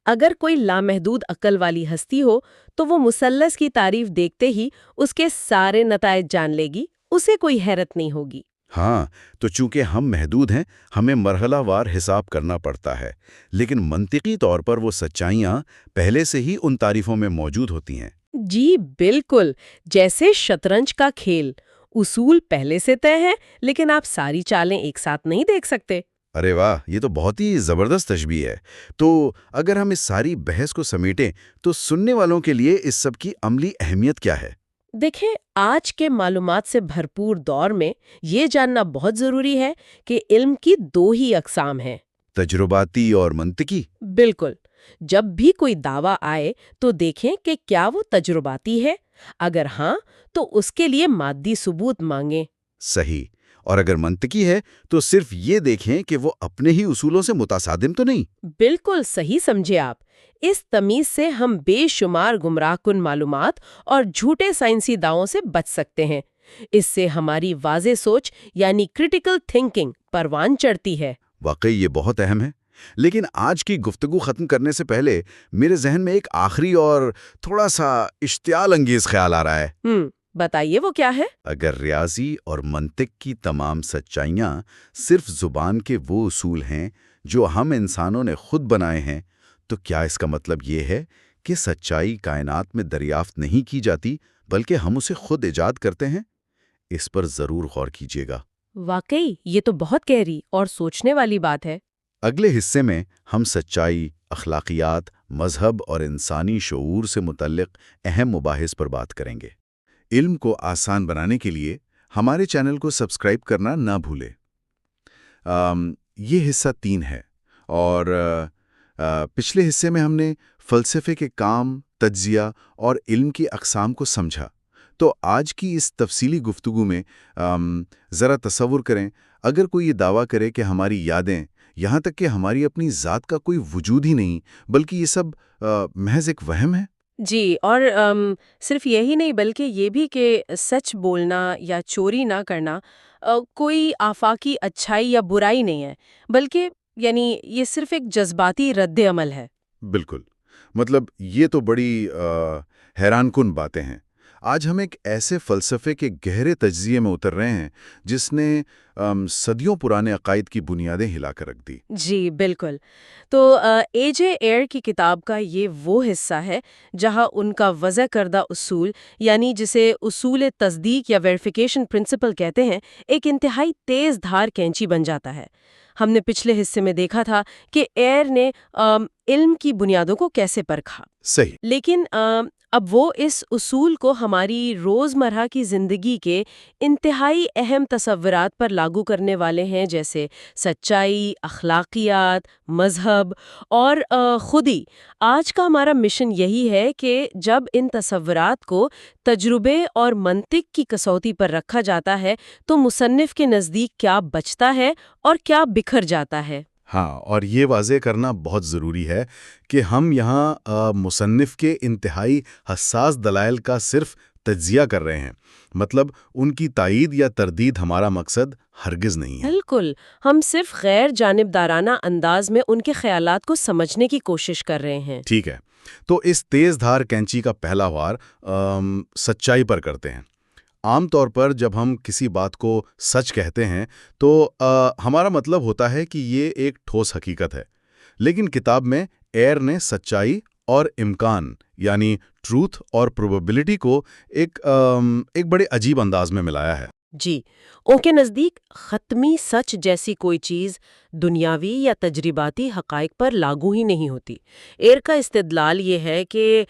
اگر کوئی لامحدود عقل والی ہستی ہو تو وہ مثلث کی تعریف دیکھتے ہی اس کے سارے نتائج جان لے گی، اسے کوئی حیرت نہیں ہوگی۔ ہاں، تو چونکہ ہم محدود ہیں، ہمیں مرحلہ وار حساب کرنا پڑتا ہے، لیکن منطقی طور پر وہ سچائیاں پہلے سے ہی ان تعریفوں میں موجود ہوتی ہیں۔ جی بالکل، جیسے شطرنج کا کھیل، اصول پہلے سے طے ہیں لیکن آپ ساری چالیں ایک ساتھ نہیں دیکھ سکتے۔ ارے واہ، یہ تو بہت ہی زبردست تشبیہ ہے۔ تو اگر ہم اس ساری بحث کو سمیٹیں تو سننے والوں کے لیے اس سب کی عملی اہمیت کیا ہے؟ دیکھیں، آج کے معلومات سے بھرپور دور میں یہ جاننا بہت ضروری ہے کہ علم کی 2 ہی اقسام ہیں، تجرباتی اور منطقی۔ بالکل۔ جب بھی کوئی دعویٰ آئے تو دیکھیں کہ کیا وہ تجرباتی ہے، اگر ہاں تو اس کے لیے مادی ثبوت مانگیں۔ صحیح۔ اور اگر منطقی ہے تو صرف یہ دیکھیں کہ وہ اپنے ہی اصولوں سے متصادم تو نہیں۔ بالکل صحیح سمجھے آپ۔ اس تمیز سے ہم بے شمار گمراہ کن معلومات اور جھوٹے سائنسی دعووں سے بچ سکتے ہیں۔ اس سے ہماری واضح سوچ یعنی کریٹیکل تھنکنگ پروان چڑھتی ہے۔ واقعی یہ بہت اہم ہے۔ لیکن آج کی گفتگو ختم کرنے سے پہلے میرے ذہن میں ایک آخری اور تھوڑا سا اشتعال انگیز خیال آ رہا ہے۔ بتائیے وہ کیا ہے؟ اگر ریاضی اور منطق کی تمام سچائیاں صرف زبان کے وہ اصول ہیں جو ہم انسانوں نے خود بنائے ہیں، تو کیا اس کا مطلب یہ ہے کہ سچائی کائنات میں دریافت نہیں کی جاتی بلکہ ہم اسے خود ایجاد کرتے ہیں؟ اس پر ضرور غور کیجیے گا۔ واقعی یہ تو بہت گہری اور سوچنے والی بات ہے۔ اگلے حصے میں ہم سچائی، اخلاقیات، مذہب اور انسانی شعور سے متعلق اہم مباحث پر بات کریں گے۔ علم کو آسان بنانے کے لیے ہمارے چینل کو سبسکرائب کرنا نہ بھولیں۔ یہ حصہ 3 ہے اور پچھلے حصے میں ہم نے فلسفے کے کام، تجزیہ اور علم کی اقسام کو سمجھا۔ تو آج کی اس تفصیلی گفتگو میں ذرا تصور کریں، اگر کوئی یہ دعویٰ کرے کہ ہماری یادیں، یہاں تک کہ ہماری اپنی ذات کا کوئی وجود ہی نہیں، بلکہ یہ سب محض ایک وہم ہے۔ جی، اور صرف یہی نہیں بلکہ یہ بھی کہ سچ بولنا یا چوری نہ کرنا کوئی آفاقی اچھائی یا برائی نہیں ہے، بلکہ یعنی یہ صرف ایک جذباتی رد عمل ہے۔ بالکل، مطلب یہ تو بڑی حیران کن باتیں ہیں۔ آج ہم ایک ایسے فلسفے کے گہرے تجزیے میں اتر رہے ہیں جس نے صدیوں پرانے عقائد کی بنیادیں ہلا کر رکھ دی۔ جی بالکل۔ تو اے جے ایئر کی کتاب کا یہ وہ حصہ ہے جہاں ان کا وضع کردہ اصول، یعنی جسے اصول تصدیق یا ویریفیکیشن پرنسپل کہتے ہیں، ایک انتہائی تیز دھار کینچی بن جاتا ہے۔ ہم نے پچھلے حصے میں دیکھا تھا کہ ایئر نے علم کی بنیادوں کو کیسے پرکھا، صحیح۔ لیکن اب وہ اس اصول کو ہماری روزمرہ کی زندگی کے انتہائی اہم تصورات پر لاگو کرنے والے ہیں، جیسے سچائی، اخلاقیات، مذہب اور خودی۔ آج کا ہمارا مشن یہی ہے کہ جب ان تصورات کو تجربے اور منطق کی کسوٹی پر رکھا جاتا ہے تو مصنف کے نزدیک کیا بچتا ہے اور کیا بکھر جاتا ہے۔ ہاں، اور یہ واضح کرنا بہت ضروری ہے کہ ہم یہاں مصنف کے انتہائی حساس دلائل کا صرف تجزیہ کر رہے ہیں، مطلب ان کی تائید یا تردید ہمارا مقصد ہرگز نہیں ہے۔ بالکل، ہم صرف غیر جانبدارانہ انداز میں ان کے خیالات کو سمجھنے کی کوشش کر رہے ہیں۔ ٹھیک ہے، تو اس تیز دھار کینچی کا پہلا وار سچائی پر کرتے ہیں۔ عام طور پر جب ہم کسی بات کو سچ کہتے ہیں تو ہمارا مطلب ہوتا ہے کہ یہ ایک ٹھوس حقیقت ہے، لیکن کتاب میں ایئر نے سچائی اور امکان یعنی ٹروتھ اور پروبیبلٹی کو ایک بڑے عجیب انداز میں ملایا ہے۔ جی، ان کے نزدیک حتمی سچ جیسی کوئی چیز دنیاوی یا تجرباتی حقائق پر لاگو ہی نہیں ہوتی۔ ایئر کا استدلال یہ ہے کہ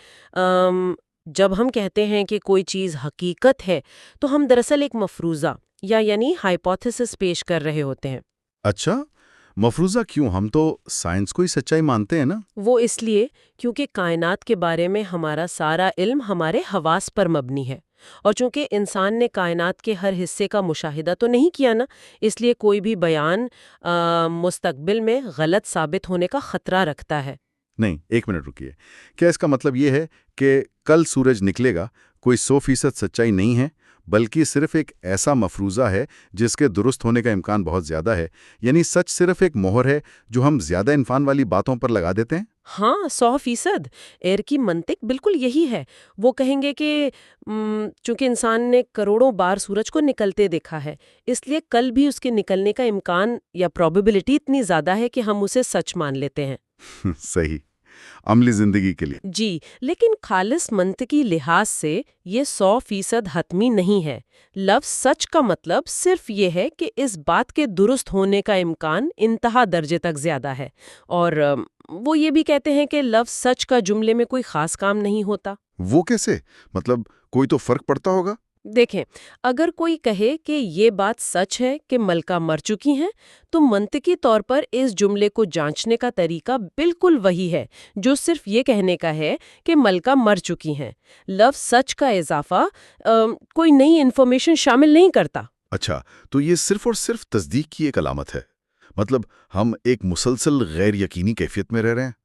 جب ہم کہتے ہیں کہ کوئی چیز حقیقت ہے تو ہم دراصل ایک مفروضہ یعنی ہائپوتھیسس پیش کر رہے ہوتے ہیں۔ اچھا، مفروضہ کیوں؟ ہم تو سائنس کو ہی سچائی مانتے ہیں نا۔ وہ اس لیے کیونکہ کائنات کے بارے میں ہمارا سارا علم ہمارے حواس پر مبنی ہے، اور چونکہ انسان نے کائنات کے ہر حصے کا مشاہدہ تو نہیں کیا نا، اس لیے کوئی بھی بیان مستقبل میں غلط ثابت ہونے کا خطرہ رکھتا ہے۔ نہیں، ایک منٹ رکیے، کیا اس کا مطلب یہ ہے کہ کل سورج نکلے گا کوئی 100% سچائی نہیں ہے، بلکہ صرف ایک ایسا مفروضہ ہے جس کے درست ہونے کا امکان بہت زیادہ ہے؟ یعنی سچ صرف ایک مہر ہے جو ہم زیادہ انفان والی باتوں پر لگا دیتے ہیں؟ ہاں، 100%۔ ایئر کی منطق بالکل یہی ہے۔ وہ کہیں گے کہ چونکہ انسان نے کروڑوں بار سورج کو نکلتے دیکھا ہے، اس لیے کل بھی اس کے نکلنے کا امکان یا پروبیبلٹی اتنی زیادہ ہے کہ ہم اسے سچ مان لیتے ہیں۔ صحیح، عملی زندگی کے لیے۔ جی، لیکن خالص منطقی لحاظ سے یہ 100% حتمی نہیں ہے۔ لفظ سچ کا مطلب صرف یہ ہے کہ اس بات کے درست ہونے کا امکان انتہا درجے تک زیادہ ہے، اور وہ یہ بھی کہتے ہیں کہ لفظ سچ کا جملے میں کوئی خاص کام نہیں ہوتا۔ وہ کیسے؟ مطلب کوئی تو فرق پڑتا ہوگا؟ دیکھیں، اگر کوئی کہے کہ یہ بات سچ ہے کہ ملکہ مر چکی ہیں، تو منطقی طور پر اس جملے کو جانچنے کا طریقہ بالکل وہی ہے جو صرف یہ کہنے کا ہے کہ ملکہ مر چکی ہیں۔ لفظ سچ کا اضافہ کوئی نئی انفارمیشن شامل نہیں کرتا۔ اچھا، تو یہ صرف اور صرف تصدیق کی ایک علامت ہے؟ مطلب ہم ایک مسلسل غیر یقینی کیفیت میں رہ رہے ہیں؟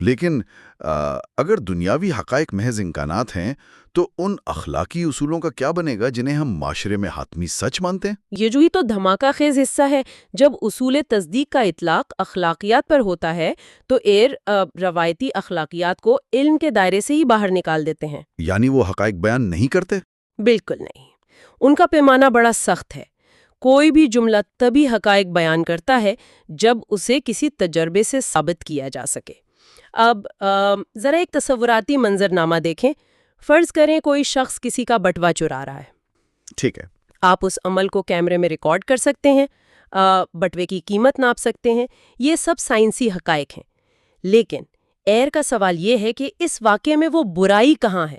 لیکن اگر دنیاوی حقائق محض امکانات ہیں تو ان اخلاقی اصولوں کا کیا بنے گا جنہیں ہم معاشرے میں حتمی سچ مانتے ہیں؟ یہ جو ہی تو دھماکہ خیز حصہ ہے۔ جب اصول تصدیق کا اطلاق اخلاقیات پر ہوتا ہے تو ایئر روایتی اخلاقیات کو علم کے دائرے سے ہی باہر نکال دیتے ہیں۔ یعنی وہ حقائق بیان نہیں کرتے؟ بالکل نہیں. ان کا پیمانہ بڑا سخت ہے. کوئی بھی جملہ تبھی حقائق بیان کرتا ہے جب اسے کسی تجربے سے ثابت کیا جا سکے. اب ذرا ایک تصوراتی منظرنامہ دیکھیں. فرض کریں کوئی شخص کسی کا بٹوا چرا رہا ہے. ٹھیک ہے. آپ اس عمل کو کیمرے میں ریکارڈ کر سکتے ہیں، بٹوے کی قیمت ناپ سکتے ہیں. یہ سب سائنسی حقائق ہیں. لیکن ایئر کا سوال یہ ہے کہ اس واقعے میں وہ برائی کہاں ہے؟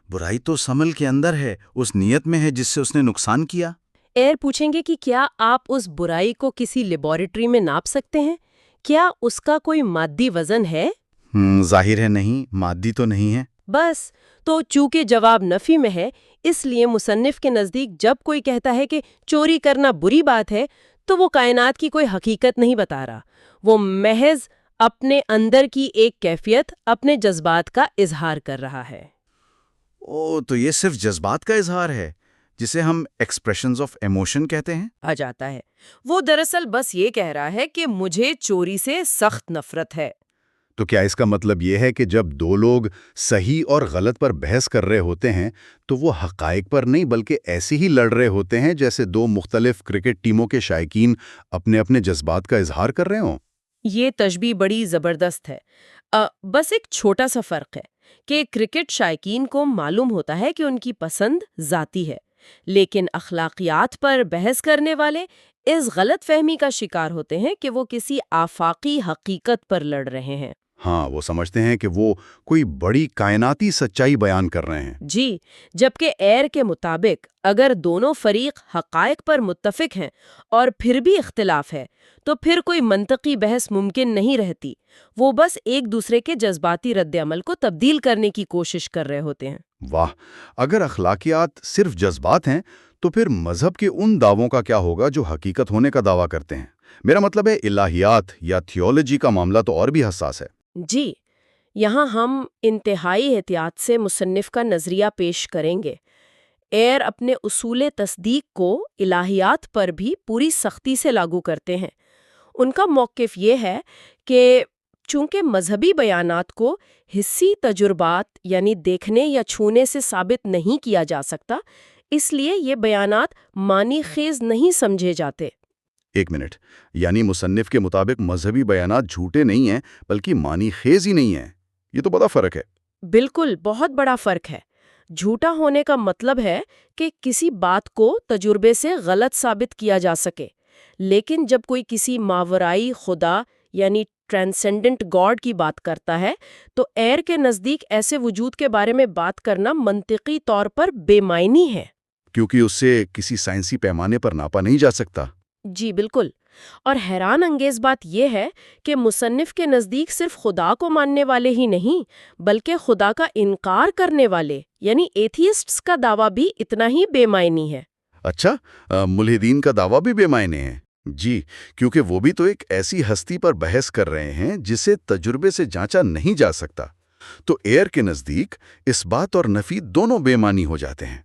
برائی تو سمل کے اندر ہے، اس نیت میں ہے جس سے اس نے نقصان کیا. ایئر پوچھیں گے کہ کیا آپ اس برائی کو کسی لیبارٹری میں ناپ سکتے ہیں؟ کیا اس کا کوئی مادی وزن ہے؟ ظاہر ہے نہیں، مادی تو نہیں ہے. بس تو چونکہ جواب نفی میں ہے، اس لیے مصنف کے نزدیک جب کوئی کہتا ہے کہ چوری کرنا بری بات ہے تو وہ کائنات کی کوئی حقیقت نہیں بتا رہا. وہ محض اپنے اندر کی ایک کیفیت، اپنے جذبات کا اظہار کر رہا ہے. تو یہ صرف جذبات کا اظہار ہے جسے ہم ایکسپریشنز آف ایموشن کہتے ہیں. آ جاتا ہے. وہ دراصل بس یہ کہہ رہا ہے کہ مجھے چوری سے سخت نفرت ہے. تو کیا اس کا مطلب یہ ہے کہ جب دو لوگ صحیح اور غلط پر بحث کر رہے ہوتے ہیں تو وہ حقائق پر نہیں بلکہ ایسے ہی لڑ رہے ہوتے ہیں جیسے دو مختلف کرکٹ ٹیموں کے شائقین اپنے اپنے جذبات کا اظہار کر رہے ہوں؟ یہ تشبیہ بڑی زبردست ہے. بس ایک چھوٹا سا فرق ہے کہ کرکٹ شائقین کو معلوم ہوتا ہے کہ ان کی پسند ذاتی ہے، لیکن اخلاقیات پر بحث کرنے والے اس غلط فہمی کا شکار ہوتے ہیں کہ وہ کسی آفاقی حقیقت پر لڑ رہے ہیں. ہاں، وہ سمجھتے ہیں کہ وہ کوئی بڑی کائناتی سچائی بیان کر رہے ہیں. جی، جبکہ ایئر کے مطابق اگر دونوں فریق حقائق پر متفق ہیں اور پھر بھی اختلاف ہے تو پھر کوئی منطقی بحث ممکن نہیں رہتی. وہ بس ایک دوسرے کے جذباتی رد عمل کو تبدیل کرنے کی کوشش کر رہے ہوتے ہیں. واہ، اگر اخلاقیات صرف جذبات ہیں تو پھر مذہب کے ان دعووں کا کیا ہوگا جو حقیقت ہونے کا دعویٰ کرتے ہیں؟ میرا مطلب ہے الہیات یا تھیولوجی کا معاملہ تو اور بھی حساس ہے. جی، یہاں ہم انتہائی احتیاط سے مصنف کا نظریہ پیش کریں گے. ایئر اپنے اصول تصدیق کو الہیات پر بھی پوری سختی سے لاگو کرتے ہیں. ان کا موقف یہ ہے کہ چونکہ مذہبی بیانات کو حسی تجربات یعنی دیکھنے یا چھونے سے ثابت نہیں کیا جا سکتا، اس لیے یہ بیانات معنی خیز نہیں سمجھے جاتے. ایک منٹ، یعنی مصنف کے مطابق مذہبی بیانات جھوٹے نہیں ہیں بلکہ معنی خیز ہی نہیں ہیں. یہ تو بڑا فرق ہے. بالکل، بہت بڑا فرق ہے. جھوٹا ہونے کا مطلب ہے کہ کسی بات کو تجربے سے غلط ثابت کیا جا سکے، لیکن جب کوئی کسی ماورائی خدا یعنی ٹرانسینڈنٹ گاڈ کی بات کرتا ہے تو ایئر کے نزدیک ایسے وجود کے بارے میں بات کرنا منطقی طور پر بے معنی ہے. کیونکہ اس سے کسی سائنسی پیمانے پر ناپا نہیں جا سکتا. جی بالکل. اور حیران انگیز بات یہ ہے کہ مصنف کے نزدیک صرف خدا کو ماننے والے ہی نہیں بلکہ خدا کا انکار کرنے والے یعنی ایتھیسٹس کا دعویٰ بھی اتنا ہی بے معنی ہے. اچھا، ملحدین کا دعویٰ بھی بے معنی ہے. جی، کیونکہ وہ بھی تو ایک ایسی ہستی پر بحث کر رہے ہیں جسے تجربے سے جانچا نہیں جا سکتا. تو ایئر کے نزدیک اس بات اور نفی دونوں بے معنی ہو جاتے ہیں.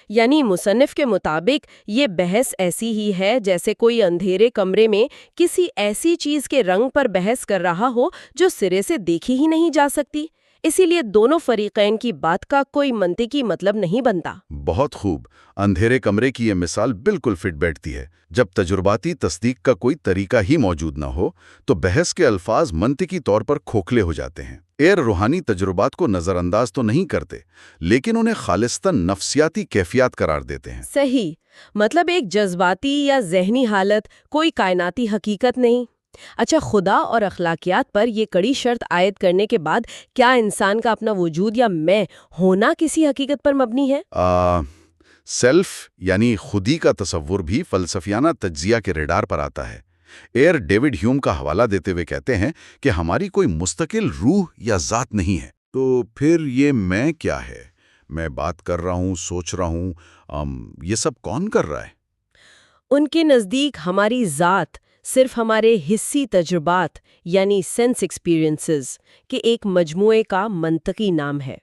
یعنی مصنف کے مطابق یہ بحث ایسی ہی ہے جیسے کوئی اندھیرے کمرے میں کسی ایسی چیز کے رنگ پر بحث کر رہا ہو جو سرے سے دیکھی ہی نہیں جا سکتی. اسی لیے دونوں فریقین کی بات کا کوئی منطقی مطلب نہیں بنتا. بہت خوب. اندھیرے کمرے کی یہ مثال بالکل فٹ بیٹھتی ہے. جب تجرباتی تصدیق کا کوئی طریقہ ہی موجود نہ ہو تو بحث کے الفاظ منطقی طور پر کھوکھلے ہو جاتے ہیں. ایئر روحانی تجربات کو نظر انداز تو نہیں کرتے لیکن انہیں خالصتاً نفسیاتی کیفیات قرار دیتے ہیں. صحیح. مطلب ایک جذباتی یا ذہنی حالت، کوئی کائناتی حقیقت نہیں. اچھا، خدا اور اخلاقیات پر یہ کڑی شرط عائد کرنے کے بعد کیا انسان کا اپنا وجود یا میں ہونا کسی حقیقت پر مبنی ہے؟ سیلف یعنی خودی کا تصور بھی فلسفیانہ تجزیہ کے ریڈار پر آتا ہے. ایئر ڈیوڈ ہیوم کا حوالہ دیتے ہوئے کہتے ہیں کہ ہماری کوئی مستقل روح یا ذات نہیں ہے. تو پھر یہ میں کیا ہے؟ میں بات کر رہا ہوں، سوچ رہا ہوں، یہ سب کون کر رہا ہے؟ ان کے نزدیک ہماری ذات صرف ہمارے حسی تجربات یعنی سینس ایکسپیرینسز کے ایک مجموعے کا منطقی نام ہے.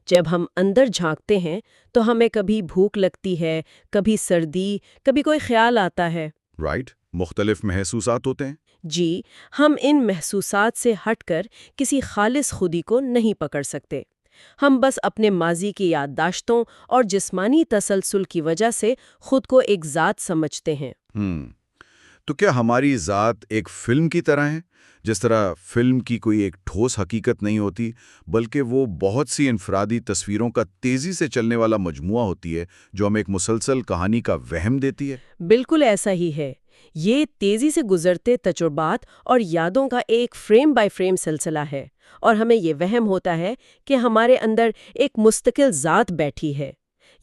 جب ہم اندر جھانکتے ہیں تو ہمیں کبھی بھوک لگتی ہے، کبھی سردی، کبھی کوئی خیال آتا ہے. رائٹ، مختلف محسوسات ہوتے ہیں. جی، ہم ان محسوسات سے ہٹ کر کسی خالص خودی کو نہیں پکڑ سکتے. ہم بس اپنے ماضی کی یادداشتوں اور جسمانی تسلسل کی وجہ سے خود کو ایک ذات سمجھتے ہیں۔ تو کیا ہماری ذات ایک فلم کی طرح ہے؟ جس طرح فلم کی کوئی ایک ٹھوس حقیقت نہیں ہوتی، بلکہ وہ بہت سی انفرادی تصویروں کا تیزی سے چلنے والا مجموعہ ہوتی ہے جو ہمیں ایک مسلسل کہانی کا وہم دیتی ہے؟ بالکل ایسا ہی ہے۔ یہ تیزی سے گزرتے تجربات اور یادوں کا ایک فریم بائی فریم سلسلہ ہے، اور ہمیں یہ وہم ہوتا ہے کہ ہمارے اندر ایک مستقل ذات بیٹھی ہے۔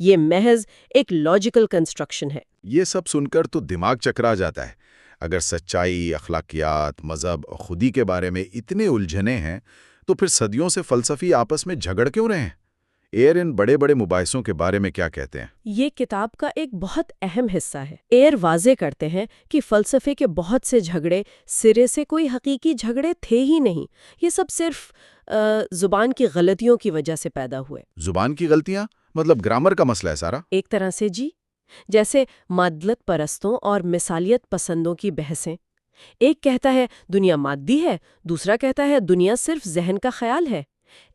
یہ محض ایک لاجیکل کنسٹرکشن ہے۔ یہ سب سن کر تو دماغ چکرا جاتا ہے۔ اگر سچائی، اخلاقیات، مذہب اور خودی کے بارے میں اتنے الجھنے ہیں تو پھر صدیوں سے فلسفی آپس میں جھگڑ کیوں رہے ہیں؟ ایئر ان بڑے بڑے مباحثوں کے بارے میں کیا کہتے ہیں؟ یہ کتاب کا ایک بہت اہم حصہ ہے۔ ایئر واضح کرتے ہیں کہ فلسفے کے بہت سے جھگڑے سرے سے کوئی حقیقی جھگڑے تھے ہی نہیں، یہ سب صرف زبان کی غلطیوں کی وجہ سے پیدا ہوئے۔ زبان کی غلطیاں؟ مطلب گرامر کا مسئلہ ہے سارا؟ ایک طرح سے جی، جیسے معدلت پرستوں اور مثالیت پسندوں کی بحثیں۔ ایک کہتا ہے دنیا مادی ہے، دوسرا کہتا ہے دنیا صرف ذہن کا خیال ہے۔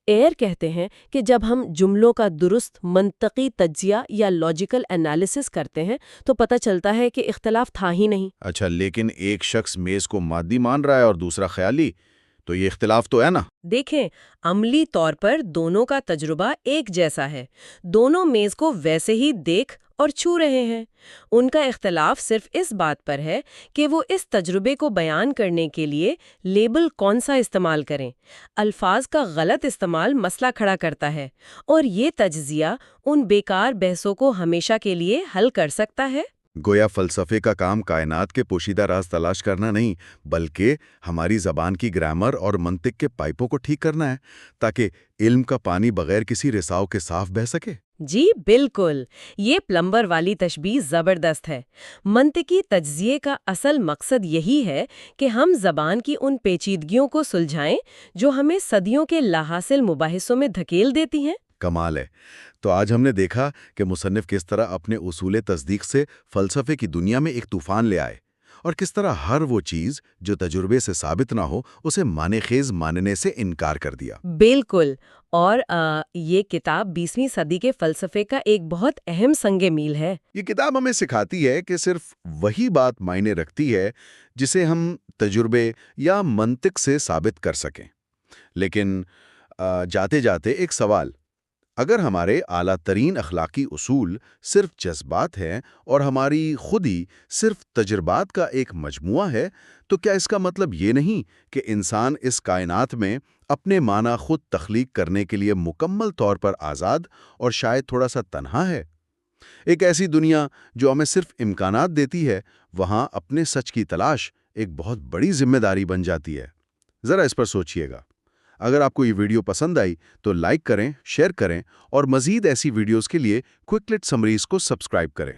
ایئر کہتے ہیں کہ جب ہم جملوں کا درست منطقی تجزیہ یا لاجیکل انالیسس کرتے ہیں تو پتہ چلتا ہے کہ اختلاف تھا ہی نہیں۔ اچھا، لیکن ایک شخص میز کو مادی مان رہا ہے اور دوسرا خیالی، تو یہ اختلاف تو ہے نا؟ دیکھیں، عملی طور پر دونوں کا تجربہ ایک جیسا ہے۔ دونوں میز کو ویسے ہی دیکھ اور چھو رہے ہیں۔ ان کا اختلاف صرف اس بات پر ہے کہ وہ اس تجربے کو بیان کرنے کے لیے لیبل کون سا استعمال کریں۔ الفاظ کا غلط استعمال مسئلہ کھڑا کرتا ہے، اور یہ تجزیہ ان بیکار بحثوں کو ہمیشہ کے لیے حل کر سکتا ہے۔ گویا فلسفے کا کام کائنات کے پوشیدہ راز تلاش کرنا نہیں، بلکہ ہماری زبان کی گرامر اور منطق کے پائپوں کو ٹھیک کرنا ہے، تاکہ علم کا پانی بغیر کسی رساؤ کے صاف بہہ سکے۔ جی بالکل، یہ پلمبر والی تشبیہ زبردست ہے۔ منطقی تجزیے کا اصل مقصد یہی ہے کہ ہم زبان کی ان پیچیدگیوں کو سلجھائیں جو ہمیں صدیوں کے لاحاصل مباحثوں میں دھکیل دیتی ہیں۔ کمال ہے۔ تو آج ہم نے دیکھا کہ مصنف کس طرح اپنے اصول تصدیق سے فلسفے کی دنیا میں ایک طوفان لے آئے، اور کس طرح ہر وہ چیز جو تجربے سے ثابت نہ ہو اسے معنی خیز ماننے سے انکار کر دیا۔ بالکل، اور یہ کتاب 20ویں صدی کے فلسفے کا ایک بہت اہم سنگ میل ہے۔ یہ کتاب ہمیں سکھاتی ہے کہ صرف وہی بات معنی رکھتی ہے جسے ہم تجربے یا منطق سے ثابت کر سکیں۔ لیکن جاتے جاتے ایک سوال: اگر ہمارے اعلیٰ ترین اخلاقی اصول صرف جذبات ہیں اور ہماری خودی صرف تجربات کا ایک مجموعہ ہے، تو کیا اس کا مطلب یہ نہیں کہ انسان اس کائنات میں اپنے معنی خود تخلیق کرنے کے لیے مکمل طور پر آزاد اور شاید تھوڑا سا تنہا ہے؟ ایک ایسی دنیا جو ہمیں صرف امکانات دیتی ہے، وہاں اپنے سچ کی تلاش ایک بہت بڑی ذمہ داری بن جاتی ہے۔ ذرا اس پر سوچئے گا۔ اگر آپ کو یہ ویڈیو پسند آئی تو لائک کریں، شیئر کریں، اور مزید ایسی ویڈیوز کے لیے کوئک لٹ سمریز کو سبسکرائب کریں۔